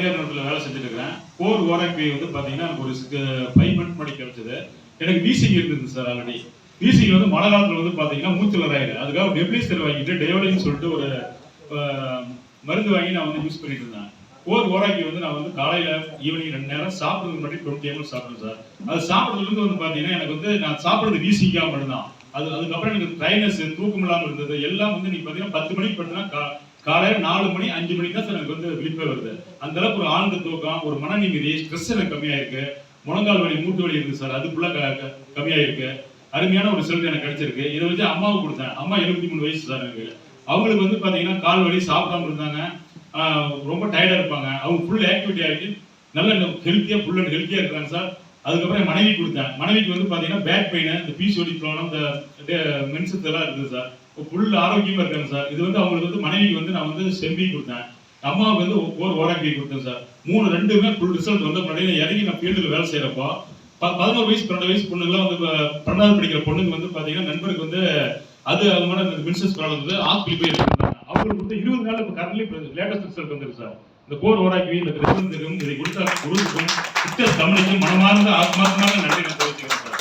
வேலை செஞ்சுட்டு இருக்கிறேன். கோர் ஓஆர்பி வந்து பாத்தீங்கன்னா எனக்கு ஒரு 5 மந்த் முன்னாடி கிடைச்சது. எனக்கு வீசிங் இருந்தது சார். ஆல்ரெடி வீசிங் வந்து மழை காலத்துல வந்து பாத்தீங்கன்னா மூச்சு வராது. அதுக்காக நெப்ளிஸ்டர் வாங்கிட்டு டெவலின்னு சொல்லிட்டு ஒரு மருந்து வாங்கி நான் வந்து யூஸ் பண்ணிட்டு இருந்தேன். கோர் ஓஆர்பி வந்து நான் வந்து காலையில ஈவினிங் 2 நேரம் சாப்பிடுறதுக்கு முன்னாடி 20 ml சாப்பிடுறேன் சார். அது சாப்பிடுறதுல இருந்து வந்து பாத்தீங்கன்னா எனக்கு வந்து நான் சாப்பிடுறது வீசிங்கா மட்டும்தான். அதுக்கப்புறம் எனக்கு ட்ரைனஸ் தூக்கம் இல்லாமல் இருந்தது எல்லாம் வந்து நீங்க பாத்தீங்கன்னா 10 மணிக்கு படுத்தா காலையில 4 மணி 5 மணிக்கு தான் சார் எனக்கு வந்து விழிப்பே வருது. அந்த அளவுக்கு ஒரு ஆழ்ந்த தூக்கம், ஒரு மன நிம்மதி, ஸ்ட்ரெஸ் எனக்கு கம்மியாயிருக்கு. முழங்கால் வலி, மூட்டு வலி இருக்கு சார், அது ஃபுல்லா கம்மியாயிருக்கு. அருமையான ஒரு ரிசல்ட் எனக்கு கிடைச்சிருக்கு. இதை வச்சு அம்மாவுக்கு கொடுத்தேன். அம்மா 73 வயசு சார் எனக்கு. அவங்களுக்கு வந்து பாத்தீங்கன்னா கால் வலி, சாப்பிடாம இருந்தாங்க, ரொம்ப டயர்டா இருப்பாங்க. அவங்க ஃபுல் ஆக்டிவிட்டி ஆகிட்டு நல்ல ஹெல்த்தியா ஃபுல் அண்ட் ஹெல்த்தியா இருக்காங்க சார். அதுக்கப்புறம் என் மனைவி கொடுத்தேன். மனைவிக்கு வந்து பாத்தீங்கன்னா பேக் பெயின், இந்த பிசிஓடி ப்ராப்ளம், இந்த மென்சஸ் எல்லாம் இருக்குது சார். ஃபுல் ஆரோக்கியமா இருக்காங்க சார். இது வந்து அவங்களுக்கு வந்து மனைவிக்கு வந்து நான் வந்து செம்பி கொடுத்தேன். அம்மாவுக்கு வந்து ஒரு ஓஆர்பி கொடுத்தேன் சார். 2மே ஃபுல் ரிசல்ட் வந்து முன்னாடி இறங்கி நான் ஃபீல்டில் வேலை செய்யறப்போ 11 வயசு 12 வயசு பொண்ணுங்களாம் வந்து 12வது படிக்கிற பொண்ணுங்க வந்து பாத்தீங்கன்னா நண்பருக்கு வந்து அது அவங்க மென்சஸ் ப்ராப்ளம் வந்து ஹாஸ்பிட்டல் போய் எடுத்துருந்தாங்க. அவங்களுக்கு வந்து 20 நாள் இப்போ கரண்ட்லி லேட்டஸ்ட் ரிசல்ட் வந்துருக்கு சார். இந்த கோர் ஓஆர்பி இந்த ரிசல்ட் இதை கொடுத்த குருவுக்கும் தமிழுக்கும் மனமார்ந்த ஆத்மார்த்தமாக நன்றி நான் தெரிவிச்சுக்கிறேன் சார்.